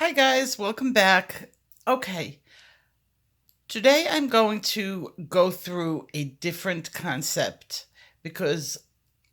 Hi guys, welcome back. Okay, today I'm going to go through a different concept because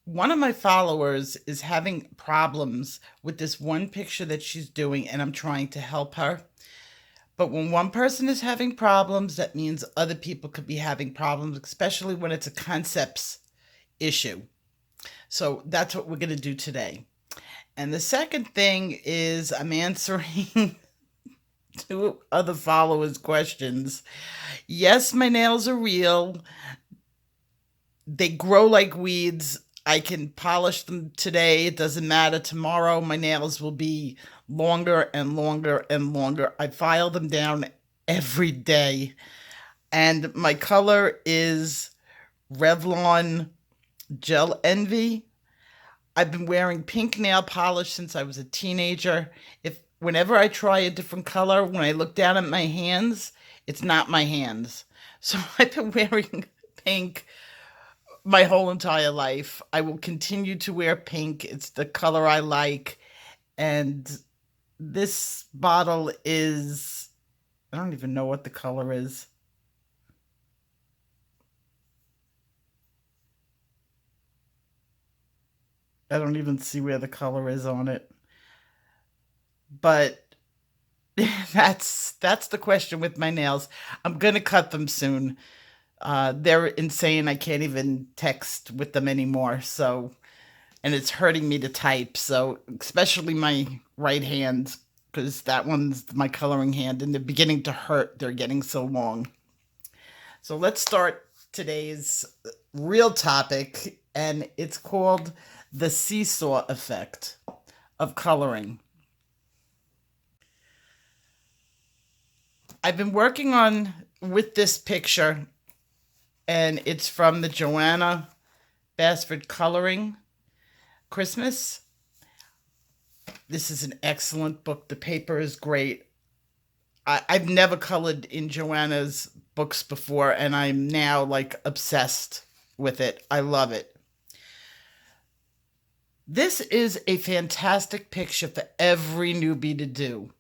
one of my followers is having problems with this one picture that she's doing, and I'm trying to help her. But when one person is having problems, that means other people could be having problems, especially when it's a concepts issue. So that's what we're going to do today. And the second thing is I'm answering two other followers' questions. Yes, my nails are real. They grow like weeds. I can polish them today. It doesn't matter. Tomorrow, my nails will be longer and longer and longer. I file them down every day. And my color is Revlon Gel Envy. I've been wearing pink nail polish since I was a teenager. If whenever I try a different color, when I look down at my hands, it's not my hands. So I've been wearing pink my whole entire life. I will continue to wear pink. It's the color I like. And this bottle is, I don't even know what the color is. I don't even see where the color is on it. But that's the question with my nails. I'm gonna cut them soon. They're insane. I can't even text with them anymore. So, and it's hurting me to type. So, especially my right hand, because that one's my coloring hand, and they're beginning to hurt. They're getting so long. So let's start today's real topic, and it's called the seesaw effect of coloring. I've been working on with this picture, and it's from the Joanna Basford Coloring Christmas. This is an excellent book. The paper is great. I've never colored in Joanna's books before, and I'm now like obsessed with it. I love it. This is a fantastic picture for every newbie to do,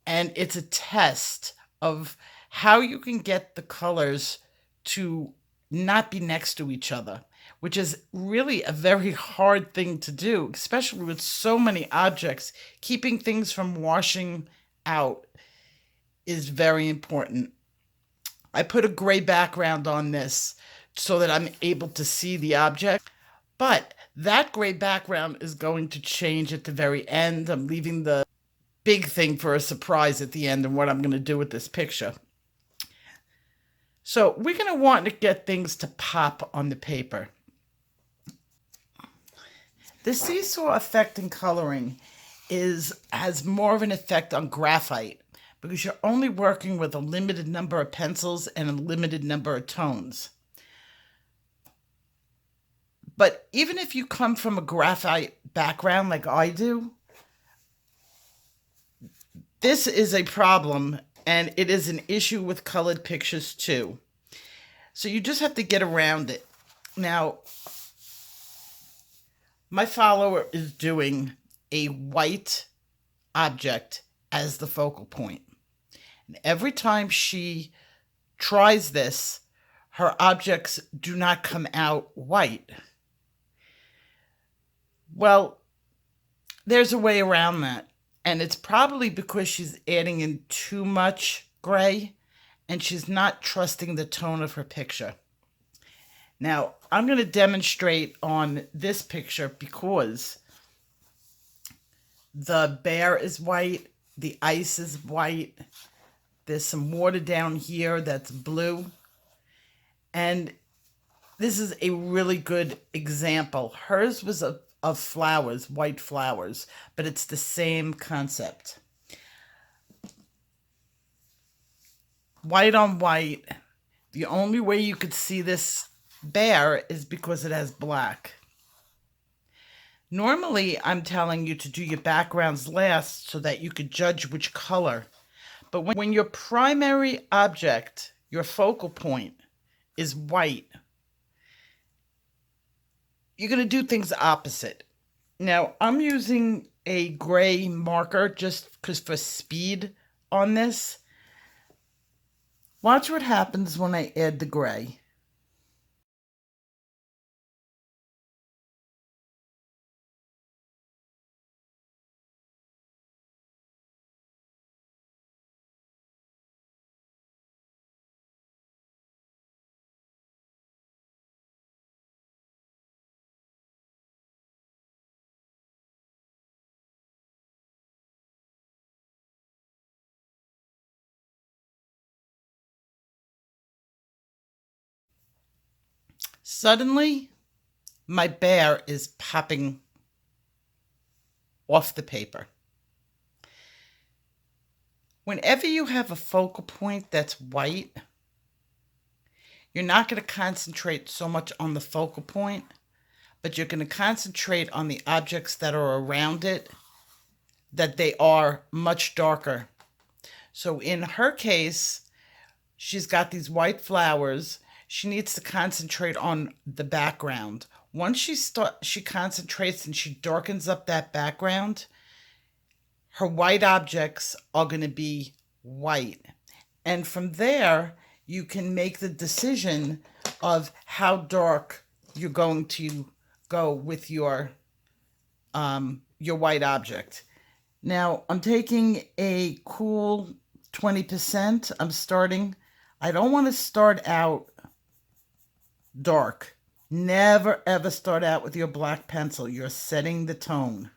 and it's a test of how you can get the colors to not be next to each other, which is really a very hard thing to do, especially with so many objects. Keeping things from washing out is very important. I put a gray background on this so that I'm able to see the object, but that gray background is going to change at the very end. I'm leaving the big thing for a surprise at the end and what I'm going to do with this picture. So we're going to want to get things to pop on the paper. The seesaw effect in coloring has more of an effect on graphite because you're only working with a limited number of pencils and a limited number of tones. But even if you come from a graphite background like I do, this is a problem, and it is an issue with colored pictures too. So you just have to get around it. Now, my follower is doing a white object as the focal point. And every time she tries this, her objects do not come out white. Well, there's a way around that. And it's probably because she's adding in too much gray and she's not trusting the tone of her picture. Now, I'm going to demonstrate on this picture because the bear is white, the ice is white, there's some water down here that's blue, and this is a really good example. Hers was of flowers, white flowers, but it's the same concept. White on white. The only way you could see this bear is because it has black. Normally, I'm telling you to do your backgrounds last so that you could judge which color. But when your primary object, your focal point, is white, you're going to do things opposite. Now, I'm using a gray marker just because for speed on this. Watch what happens when I add the gray. Suddenly, my bear is popping off the paper. Whenever you have a focal point that's white, you're not going to concentrate so much on the focal point, but you're going to concentrate on the objects that are around it, that they are much darker. So in her case, she's got these white flowers. She needs to concentrate on the background. Once she concentrates and she darkens up that background, her white objects are going to be white. And from there, you can make the decision of how dark you're going to go with your white object. Now, I'm taking a cool 20%. I don't want to start out dark. Never ever start out with your black pencil. You're setting the tone.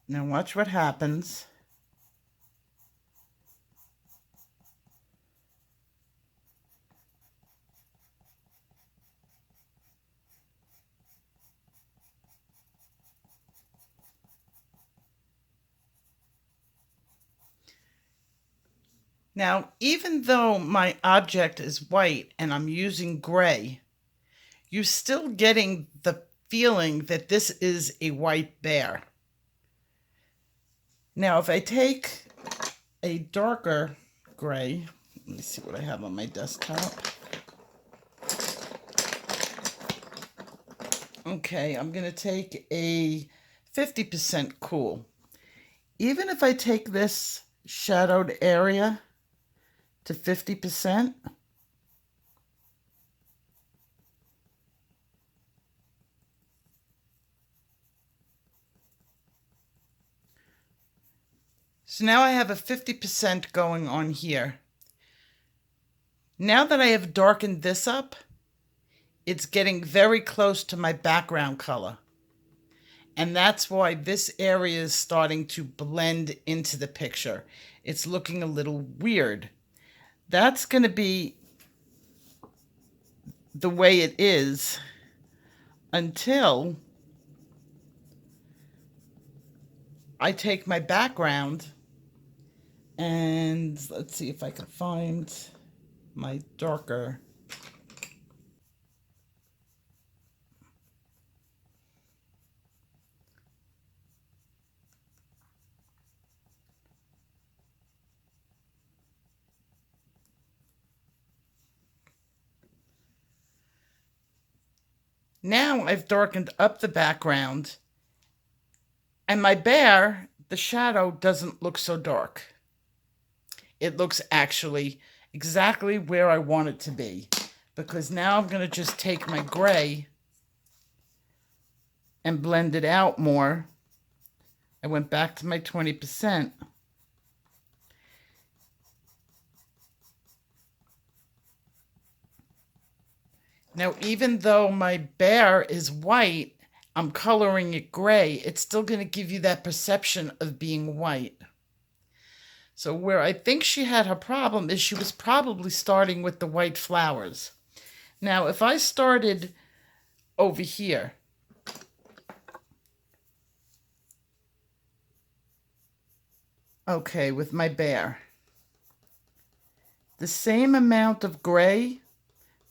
Now watch what happens. Now, even though my object is white and I'm using gray, you're still getting the feeling that this is a white bear. Now, if I take a darker gray, let me see what I have on my desktop. Okay, I'm going to take a 50% cool. Even if I take this shadowed area to 50%, so now I have a 50% going on here. Now that I have darkened this up, it's getting very close to my background color. And that's why this area is starting to blend into the picture. It's looking a little weird. That's going to be the way it is until I take my background and let's see if I can find my darker. Now I've darkened up the background, and my bear, the shadow doesn't look so dark. It looks actually exactly where I want it to be, because now I'm going to just take my gray and blend it out more. I went back to my 20%. Now, even though my bear is white, I'm coloring it gray. It's still going to give you that perception of being white. So where I think she had her problem is she was probably starting with the white flowers. Now, if I started over here, okay, with my bear, the same amount of gray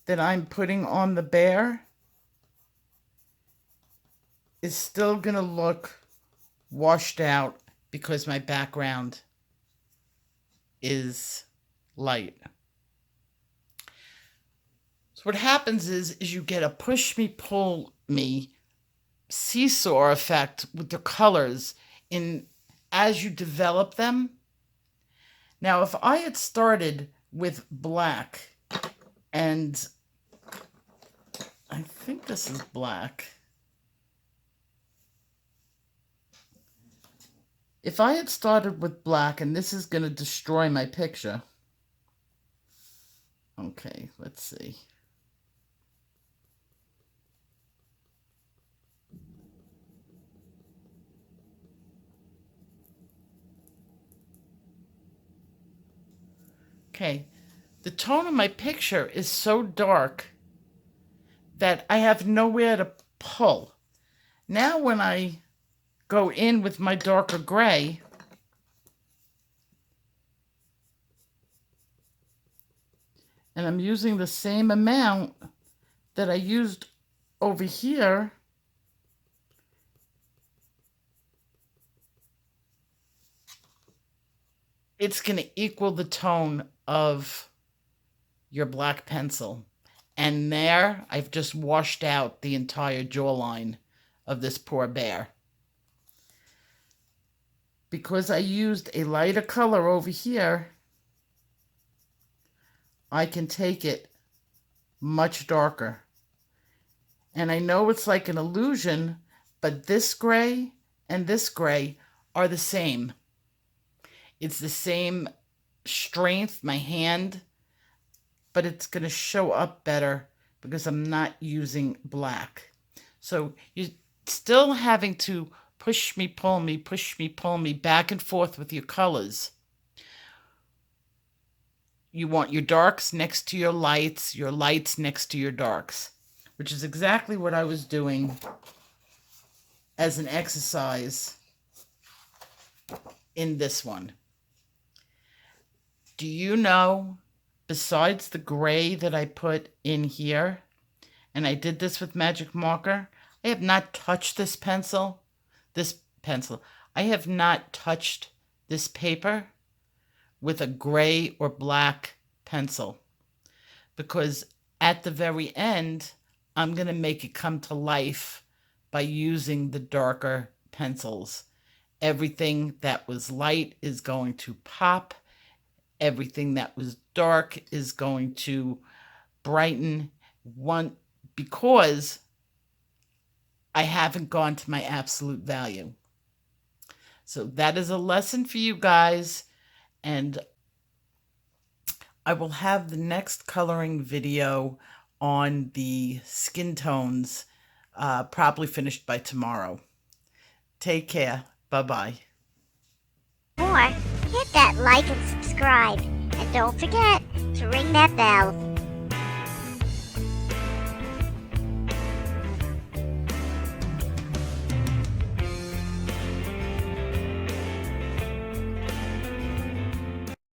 that I'm putting on the bear is still going to look washed out because my background is light. So what happens is you get a push me, pull me seesaw effect with the colors in as you develop them. Now, if I had started with black, and I think this is black. If I had started with black, and this is going to destroy my picture. Okay, let's see. Okay, the tone of my picture is so dark that I have nowhere to pull. Now when I go in with my darker gray, and I'm using the same amount that I used over here, it's going to equal the tone of your black pencil. And there, I've just washed out the entire jawline of this poor bear. Because I used a lighter color over here, I can take it much darker. And I know it's like an illusion, but this gray and this gray are the same. It's the same strength, my hand, but it's going to show up better because I'm not using black. So you're still having to push me, pull me back and forth with your colors. You want your darks next to your lights next to your darks, which is exactly what I was doing as an exercise in this one. Do you know, besides the gray that I put in here, and I did this with magic marker, I have not touched this pencil. I have not touched this paper with a gray or black pencil, because at the very end, I'm going to make it come to life by using the darker pencils. Everything that was light is going to pop. Everything that was dark is going to brighten because I haven't gone to my absolute value. So that is a lesson for you guys, and I will have the next coloring video on the skin tones probably finished by tomorrow. Take care. Bye-bye. Hit that like and subscribe. And don't forget to ring that bell.